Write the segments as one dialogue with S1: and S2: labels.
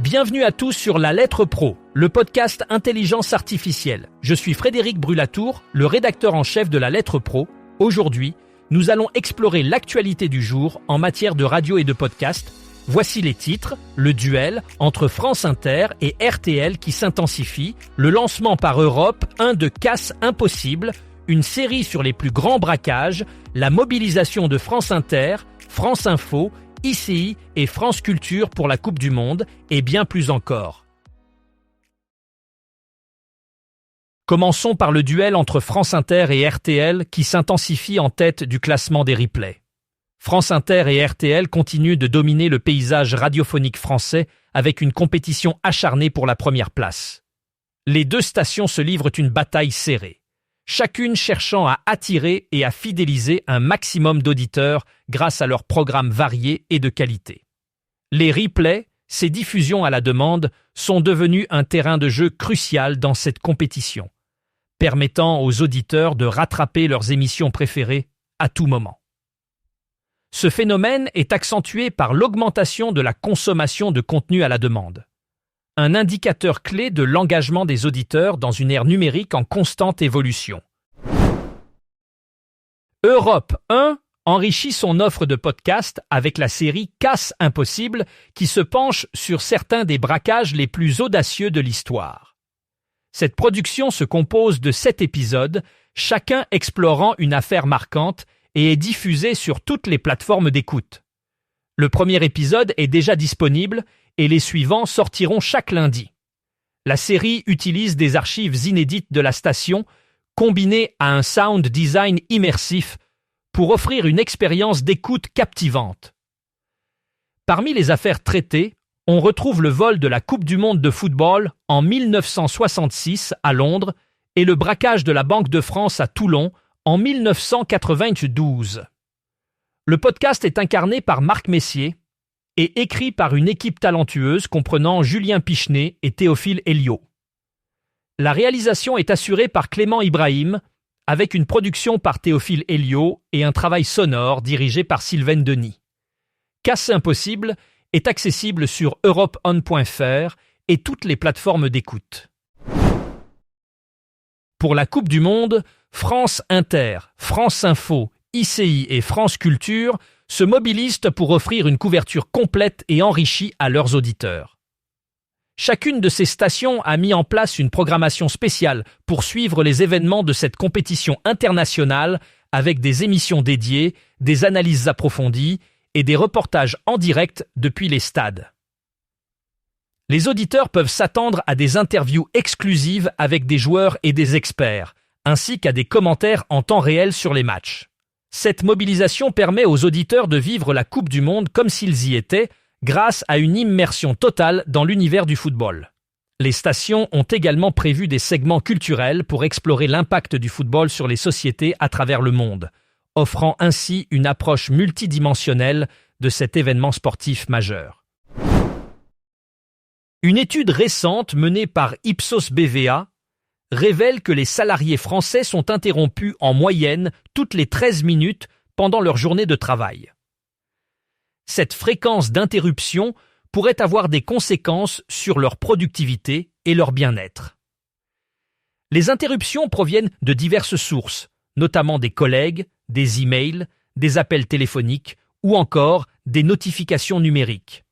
S1: Bienvenue à tous sur La Lettre Pro, le podcast Intelligence Artificielle. Je suis Frédéric Brulatour, le rédacteur en chef de La Lettre Pro. Aujourd'hui, nous allons explorer l'actualité du jour en matière de radio et de podcast. Voici les titres, le duel entre France Inter et RTL qui s'intensifie, le lancement par Europe de Casse Impossible, une série sur les plus grands braquages, la mobilisation de France Inter, France Info, ICI et France Culture pour la Coupe du Monde, et bien plus encore. Commençons par le duel entre France Inter et RTL qui s'intensifie en tête du classement des replays. France Inter et RTL continuent de dominer le paysage radiophonique français avec une compétition acharnée pour la première place. Les deux stations se livrent une bataille serrée, chacune cherchant à attirer et à fidéliser un maximum d'auditeurs grâce à leurs programmes variés et de qualité. Les replays, ces diffusions à la demande, sont devenus un terrain de jeu crucial dans cette compétition, permettant aux auditeurs de rattraper leurs émissions préférées à tout moment. Ce phénomène est accentué par l'augmentation de la consommation de contenu à la demande, un indicateur clé de l'engagement des auditeurs dans une ère numérique en constante évolution. Europe 1 enrichit son offre de podcast avec la série Casse Impossible qui se penche sur certains des braquages les plus audacieux de l'histoire. Cette production se compose de 7 épisodes, chacun explorant une affaire marquante et est diffusée sur toutes les plateformes d'écoute. Le premier épisode est déjà disponible et les suivants sortiront chaque lundi. La série utilise des archives inédites de la station combinées à un sound design immersif pour offrir une expérience d'écoute captivante. Parmi les affaires traitées, on retrouve le vol de la Coupe du Monde de football en 1966 à Londres et le braquage de la Banque de France à Toulon en 1992. Le podcast est incarné par Marc Messier et écrit par une équipe talentueuse comprenant Julien Pichenet et Théophile Héliot. La réalisation est assurée par Clément Ibrahim, avec une production par Théophile Héliot et un travail sonore dirigé par Sylvain Denis. Casse Impossible est accessible sur europeon.fr et toutes les plateformes d'écoute. Pour la Coupe du Monde, France Inter, France Info, ICI et France Culture se mobilisent pour offrir une couverture complète et enrichie à leurs auditeurs. Chacune de ces stations a mis en place une programmation spéciale pour suivre les événements de cette compétition internationale avec des émissions dédiées, des analyses approfondies et des reportages en direct depuis les stades. Les auditeurs peuvent s'attendre à des interviews exclusives avec des joueurs et des experts, ainsi qu'à des commentaires en temps réel sur les matchs. Cette mobilisation permet aux auditeurs de vivre la Coupe du Monde comme s'ils y étaient, grâce à une immersion totale dans l'univers du football. Les stations ont également prévu des segments culturels pour explorer l'impact du football sur les sociétés à travers le monde, offrant ainsi une approche multidimensionnelle de cet événement sportif majeur. Une étude récente menée par Ipsos BVA révèle que les salariés français sont interrompus en moyenne toutes les 13 minutes pendant leur journée de travail. Cette fréquence d'interruption pourrait avoir des conséquences sur leur productivité et leur bien-être. Les interruptions proviennent de diverses sources, notamment des collègues, des emails, des appels téléphoniques ou encore des notifications numériques.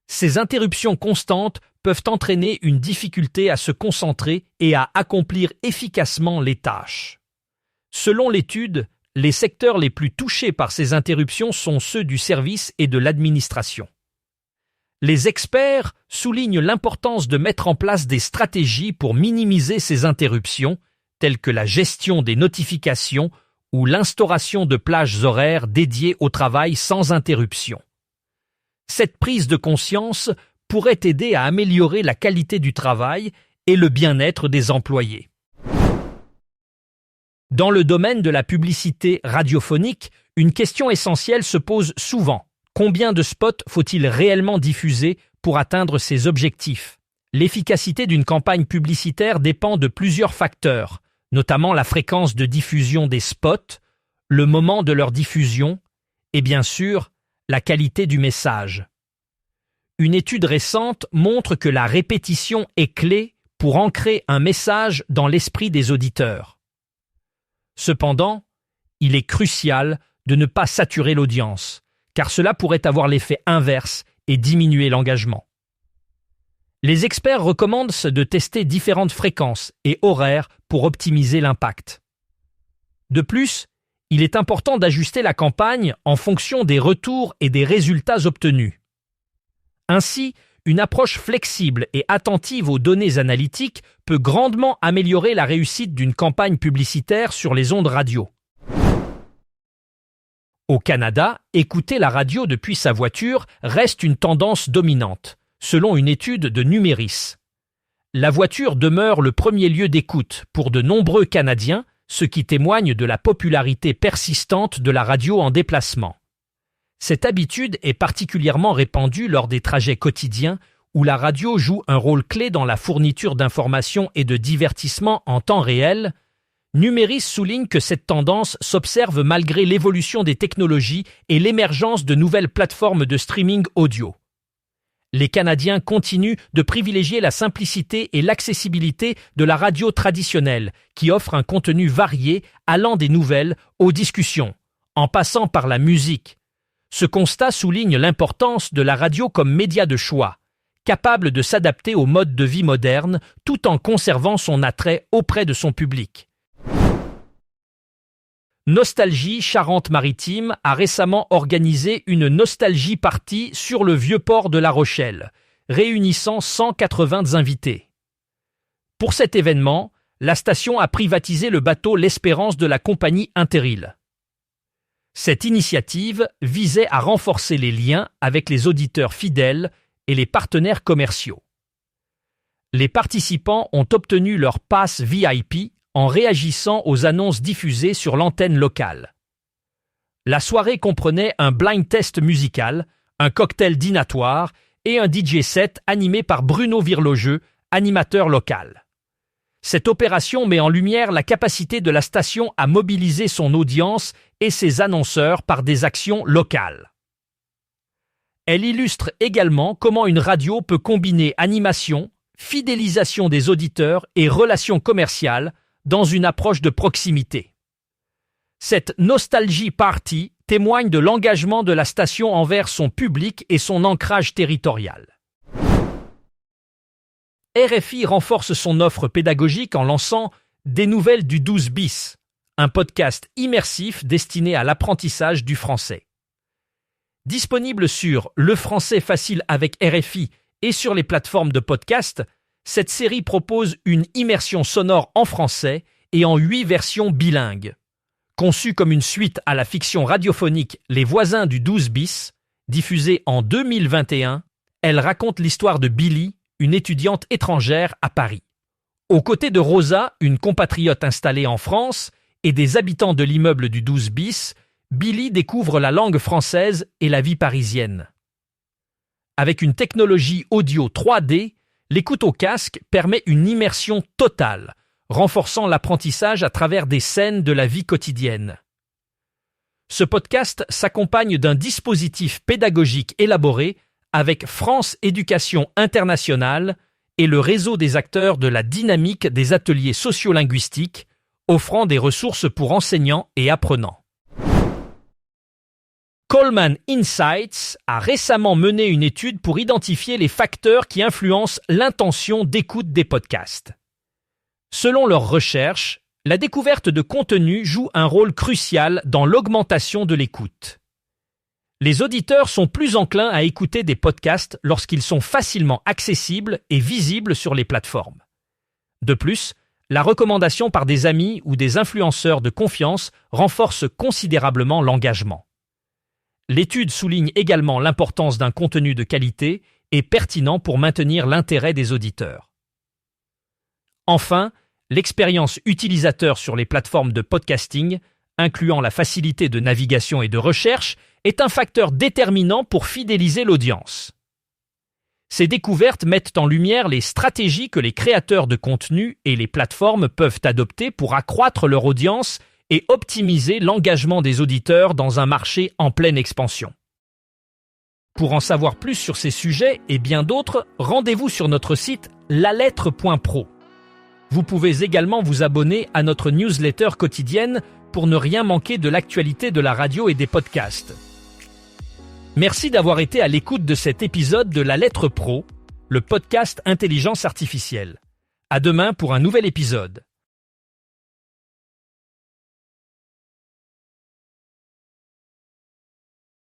S1: Ces interruptions constantes peuvent entraîner une difficulté à se concentrer et à accomplir efficacement les tâches. Selon l'étude, les secteurs les plus touchés par ces interruptions sont ceux du service et de l'administration. Les experts soulignent l'importance de mettre en place des stratégies pour minimiser ces interruptions, telles que la gestion des notifications ou l'instauration de plages horaires dédiées au travail sans interruption. Cette prise de conscience pourrait aider à améliorer la qualité du travail et le bien-être des employés. Dans le domaine de la publicité radiophonique, une question essentielle se pose souvent. Combien de spots faut-il réellement diffuser pour atteindre ces objectifs ? L'efficacité d'une campagne publicitaire dépend de plusieurs facteurs, notamment la fréquence de diffusion des spots, le moment de leur diffusion et bien sûr, la qualité du message. une étude récente montre que la répétition est clé pour ancrer un message dans l'esprit des auditeurs. Cependant, il est crucial de ne pas saturer l'audience, car cela pourrait avoir l'effet inverse et diminuer l'engagement. Les experts recommandent de tester différentes fréquences et horaires pour optimiser l'impact. De plus, il est important d'ajuster la campagne en fonction des retours et des résultats obtenus. Ainsi, une approche flexible et attentive aux données analytiques peut grandement améliorer la réussite d'une campagne publicitaire sur les ondes radio. Au Canada, écouter la radio depuis sa voiture reste une tendance dominante, selon une étude de Numéris. La voiture demeure le premier lieu d'écoute pour de nombreux Canadiens, ce qui témoigne de la popularité persistante de la radio en déplacement. Cette habitude est particulièrement répandue lors des trajets quotidiens où la radio joue un rôle clé dans la fourniture d'informations et de divertissements en temps réel. Numéris souligne que cette tendance s'observe malgré l'évolution des technologies et l'émergence de nouvelles plateformes de streaming audio. Les Canadiens continuent de privilégier la simplicité et l'accessibilité de la radio traditionnelle, qui offre un contenu varié allant des nouvelles aux discussions, en passant par la musique. Ce constat souligne l'importance de la radio comme média de choix, capable de s'adapter au mode de vie moderne tout en conservant son attrait auprès de son public. Nostalgie Charente-Maritime a récemment organisé une Nostalgie Party sur le Vieux-Port de La Rochelle, réunissant 180 invités. Pour cet événement, la station a privatisé le bateau L'Espérance de la compagnie Interrail. Cette initiative visait à renforcer les liens avec les auditeurs fidèles et les partenaires commerciaux. Les participants ont obtenu leur pass VIP en réagissant aux annonces diffusées sur l'antenne locale. La soirée comprenait un blind test musical, un cocktail dînatoire et un DJ set animé par Bruno Virlogeux, animateur local. Cette opération met en lumière la capacité de la station à mobiliser son audience et ses annonceurs par des actions locales. Elle illustre également comment une radio peut combiner animation, fidélisation des auditeurs et relations commerciales dans une approche de proximité. Cette Nostalgie Party témoigne de l'engagement de la station envers son public et son ancrage territorial. RFI renforce son offre pédagogique en lançant Des nouvelles du 12 bis, un podcast immersif destiné à l'apprentissage du français. Disponible sur Le Français Facile avec RFI et sur les plateformes de podcast, cette série propose une immersion sonore en français et en 8 versions bilingues. Conçue comme une suite à la fiction radiophonique Les Voisins du 12 bis, diffusée en 2021, elle raconte l'histoire de Billy, une étudiante étrangère à Paris. Aux côtés de Rosa, une compatriote installée en France, et des habitants de l'immeuble du 12 bis, Billy découvre la langue française et la vie parisienne. Avec une technologie audio 3D, l'écoute au casque permet une immersion totale, renforçant l'apprentissage à travers des scènes de la vie quotidienne. Ce podcast s'accompagne d'un dispositif pédagogique élaboré avec France Éducation Internationale et le réseau des acteurs de la dynamique des ateliers sociolinguistiques, offrant des ressources pour enseignants et apprenants. Coleman Insights a récemment mené une étude pour identifier les facteurs qui influencent l'intention d'écoute des podcasts. Selon leurs recherches, la découverte de contenu joue un rôle crucial dans l'augmentation de l'écoute. Les auditeurs sont plus enclins à écouter des podcasts lorsqu'ils sont facilement accessibles et visibles sur les plateformes. De plus, la recommandation par des amis ou des influenceurs de confiance renforce considérablement l'engagement. L'étude souligne également l'importance d'un contenu de qualité et pertinent pour maintenir l'intérêt des auditeurs. Enfin, l'expérience utilisateur sur les plateformes de podcasting, incluant la facilité de navigation et de recherche, est un facteur déterminant pour fidéliser l'audience. Ces découvertes mettent en lumière les stratégies que les créateurs de contenu et les plateformes peuvent adopter pour accroître leur audience et optimiser l'engagement des auditeurs dans un marché en pleine expansion. Pour en savoir plus sur ces sujets et bien d'autres, rendez-vous sur notre site lalettre.pro. Vous pouvez également vous abonner à notre newsletter quotidienne pour ne rien manquer de l'actualité de la radio et des podcasts. Merci d'avoir été à l'écoute de cet épisode de La Lettre Pro, le podcast Intelligence Artificielle. À demain pour un nouvel épisode.